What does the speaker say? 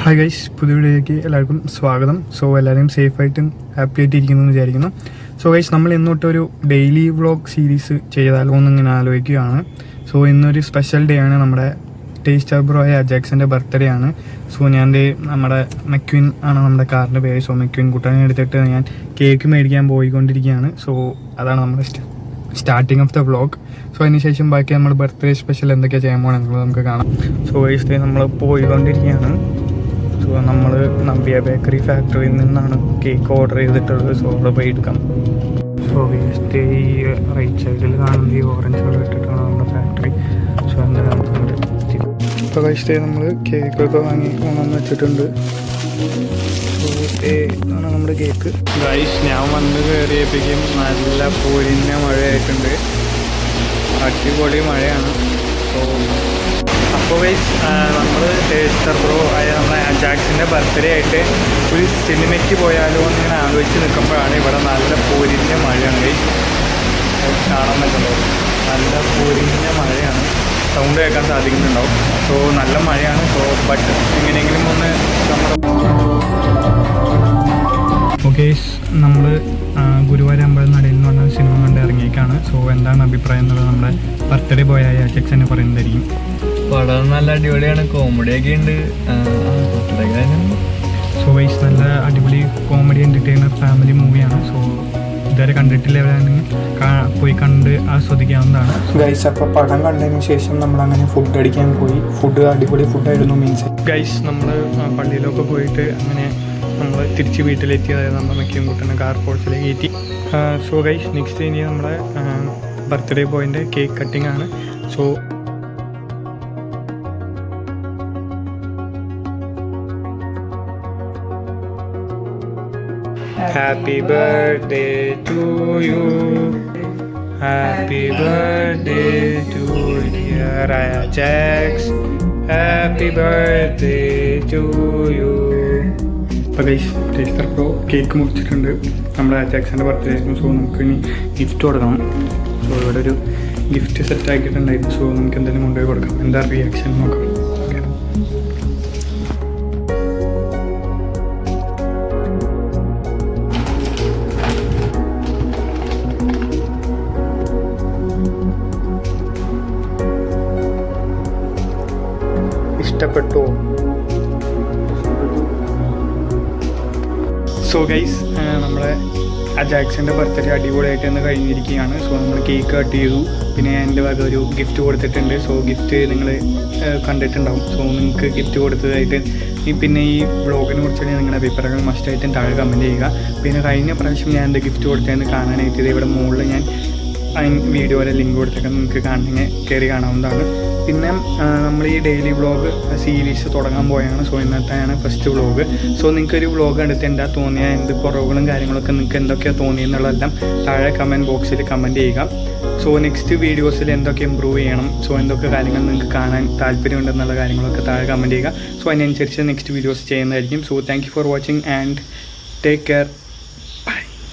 Hi guys, പുതിയ വീഡിയോയിലേക്ക് എല്ലാവർക്കും സ്വാഗതം. സോ എല്ലാവരും സേഫായിട്ടും ഹാപ്പി ആയിട്ട് ഇരിക്കുന്നു എന്ന് വിചാരിക്കുന്നു. സോ ഗൈസ്, നമ്മൾ ഇന്നോട്ടൊരു ഡെയിലി വ്ളോഗ് സീരീസ് ചെയ്താലോ എന്നിങ്ങനെ ആലോചിക്കുകയാണ്. സോ ഇന്നൊരു സ്പെഷ്യൽ ഡേ ആണ്. നമ്മുടെ ടേസ്റ്റർ ബ്രോയ അജാക്സിൻ്റെ ബർത്ത്ഡേ ആണ്. സോ ഞാൻ നമ്മുടെ മെക്വിൻ ആണ് നമ്മുടെ കാറിൻ്റെ പേര്. സോ മെക്വിൻ കുട്ടനെ എടുത്തിട്ട് ഞാൻ കേക്ക് മേടിക്കാൻ പോയിക്കൊണ്ടിരിക്കുകയാണ്. സോ അതാണ് നമ്മുടെ starting of the vlog. So അതിനുശേഷം ബാക്കി നമ്മൾ ബർത്ത്ഡേ സ്പെഷ്യൽ എന്തൊക്കെയാണ് ചെയ്യാൻ പോകണമെന്നുള്ളത് നമുക്ക് കാണാം. സോ ഗൈസ്, നമ്മൾ പോയിക്കൊണ്ടിരിക്കുകയാണ്. സോ നമ്മൾ നമ്പിയ ബേക്കറി ഫാക്ടറിയിൽ നിന്നാണ് കേക്ക് ഓർഡർ ചെയ്തിട്ടുള്ളത്. സോ അവിടെ പോയി എടുക്കാം. സോ വേസ്റ്റ് ഈ റൈറ്റ് സൈഡിൽ കാണുന്ന ഈ ഓറഞ്ച് കളർ ഇട്ടിട്ടാണ് നമ്മുടെ ഫാക്ടറി. സോ അങ്ങനെ നമുക്കുണ്ട്. ഇപ്പോൾ വേസ്റ്റ് നമ്മൾ കേക്കൊക്കെ വാങ്ങി കൊണ്ടുവന്ന് വെച്ചിട്ടുണ്ട്. സോ ഇതാണ് നമ്മുടെ കേക്ക്. ഗൈസ്, ഞാൻ വന്ന് കയറിയപ്പോഴേക്കും നല്ല പൊരിഞ്ഞ മഴയായിട്ടുണ്ട്. അടിപൊളി മഴയാണ്. സോ അപ്പോൾ ഗൈസ്, നമ്മൾ ടേസ്റ്റർ ബ്രോ ആയ നമ്മുടെ അജാക്സിൻ്റെ ബർത്ത്ഡേ ആയിട്ട് ഒരു സിനിമയ്ക്ക് പോയാലോ എന്നിങ്ങനെ ആലോചിച്ച് നിൽക്കുമ്പോഴാണ് ഇവിടെ നല്ല പൊരിഞ്ഞ മഴയാണ്. ഗൈസ് കാണാൻ പറ്റുന്നത് നല്ല പൊരിഞ്ഞ മഴയാണ്. സൗണ്ട് കേൾക്കാൻ സാധിക്കുന്നുണ്ടാവും. സോ നല്ല മഴയാണ്. സോ ബട്ട് എങ്ങനെയെങ്കിലും ഒന്ന് ഓക്കെ, നമ്മൾ ഗുരുവായൂർ അമ്പലനടയിൽ എന്ന് പറഞ്ഞ സിനിമ കണ്ട് ഇറങ്ങിയേക്കാണ്. സോ എന്താണ് അഭിപ്രായം എന്നുള്ളത് നമ്മുടെ ബർത്ത്ഡേ ബോയ് ആയ അജാക്സ് തന്നെ പറയുന്നതായിരിക്കും. പടം നല്ല അടിപൊളിയാണ്, കോമഡിയൊക്കെ ഉണ്ട്. സോ വൈസ് നല്ല അടിപൊളി കോമഡി എൻ്റർടൈനർ ഫാമിലി മൂവിയാണ്. സോ ഇതുവരെ കണ്ടിട്ടില്ലാണെങ്കിൽ പോയി കണ്ട് ആസ്വദിക്കാവുന്നതാണ്. ഗൈസ്, അപ്പോൾ പടം കണ്ടതിന് ശേഷം നമ്മളങ്ങനെ ഫുഡ് അടിക്കാൻ പോയി. ഫുഡ് അടിപൊളി ഫുഡായിരുന്നു. മീൻസ് ഗൈസ്, നമ്മൾ പള്ളിയിലൊക്കെ പോയിട്ട് അങ്ങനെ നമ്മൾ തിരിച്ച് വീട്ടിലെത്തി. അതായത് നമ്മൾ മെക്കിയും കൂട്ടുന്ന കാർ പോർച്ചിലേക്ക് കയറ്റി. സോ ഗൈസ്, നെക്സ്റ്റ് ഇനി നമ്മുടെ ബർത്ത്ഡേ ബോയിൻ്റെ കേക്ക് കട്ടിംഗ് ആണ്. So Happy birthday to you. Happy birthday to dear Ajax. Happy birthday to you. അപ്പോൾ ഗൈസ്, ടേസ്റ്റർ പ്രോ കേക്ക് മുറിച്ചിട്ടുണ്ട്. നമ്മുടെ അജാക്സിൻ്റെ ബർത്ത്ഡേ ആയിരുന്നു. സോ നമുക്ക് ഇനി ഗിഫ്റ്റ് കൊടുക്കണം. സോ ഇവിടെ ഒരു ഗിഫ്റ്റ് സെറ്റ് ആക്കിയിട്ടുണ്ടായിരുന്നു. സോ നമുക്ക് എന്തെങ്കിലും കൊണ്ടുപോയി കൊടുക്കാം. എന്താ റിയാക്ഷൻ നോക്കാം. ഇഷ്ടപ്പെട്ടു. സോ ഗൈസ്, നമ്മളെ അജാക്സിൻ്റെ ബർത്ത്ഡേ അടിപൊളിയായിട്ട് തന്നെ കഴിഞ്ഞിരിക്കുകയാണ്. സോ നമ്മൾ കേക്ക് കട്ട് ചെയ്തു. പിന്നെ എൻ്റെ വക ഒരു ഗിഫ്റ്റ് കൊടുത്തിട്ടുണ്ട്. സോ ഗിഫ്റ്റ് നിങ്ങൾ കണ്ടിട്ടുണ്ടാവും. സോ നിങ്ങൾക്ക് ഗിഫ്റ്റ് കൊടുത്തതായിട്ട് പിന്നെ ഈ വ്ളോഗിനെ കുറിച്ചുള്ള നിങ്ങളുടെ അഭിപ്രായങ്ങൾ മസ്റ്റായിട്ടും താഴെ കമൻറ്റ് ചെയ്യുക. പിന്നെ കഴിഞ്ഞ പ്രാവശ്യം ഞാൻ എൻ്റെ ഗിഫ്റ്റ് കൊടുത്തതെന്ന് കാണാനായിട്ട് ഇവിടെ മുകളിൽ ഞാൻ വീഡിയോയിലെ ലിങ്ക് കൊടുത്തൊക്കെ നിങ്ങൾക്ക് കാണണമെങ്കിൽ കയറി കാണാവുന്നതാണ്. പിന്നെ നമ്മൾ ഈ ഡെയിലി വ്ളോഗ് സീരീസ് തുടങ്ങാൻ പോയാണ്. സോ ഇന്നത്തെയാണ് ഫസ്റ്റ് വ്ളോഗ്. സോ നിങ്ങൾക്കൊരു വ്ളോഗ് എടുത്ത് എന്താ തോന്നിയ എന്ത് കുറവുകളും കാര്യങ്ങളൊക്കെ നിങ്ങൾക്ക് എന്തൊക്കെയാണ് തോന്നിയെന്നുള്ളതെല്ലാം താഴെ കമൻറ്റ് ബോക്സിൽ കമൻറ്റ് ചെയ്യുക. സോ നെക്സ്റ്റ് വീഡിയോസിൽ എന്തൊക്കെ ഇമ്പ്രൂവ് ചെയ്യണം, സോ എന്തൊക്കെ കാര്യങ്ങൾ നിങ്ങൾക്ക് കാണാൻ താല്പര്യമുണ്ടെന്നുള്ള കാര്യങ്ങളൊക്കെ താഴെ കമൻറ്റ് ചെയ്യുക. സോ അതിനനുസരിച്ച് നെക്സ്റ്റ് വീഡിയോസ് ചെയ്യുന്നതായിരിക്കും. So thank you for watching and take care.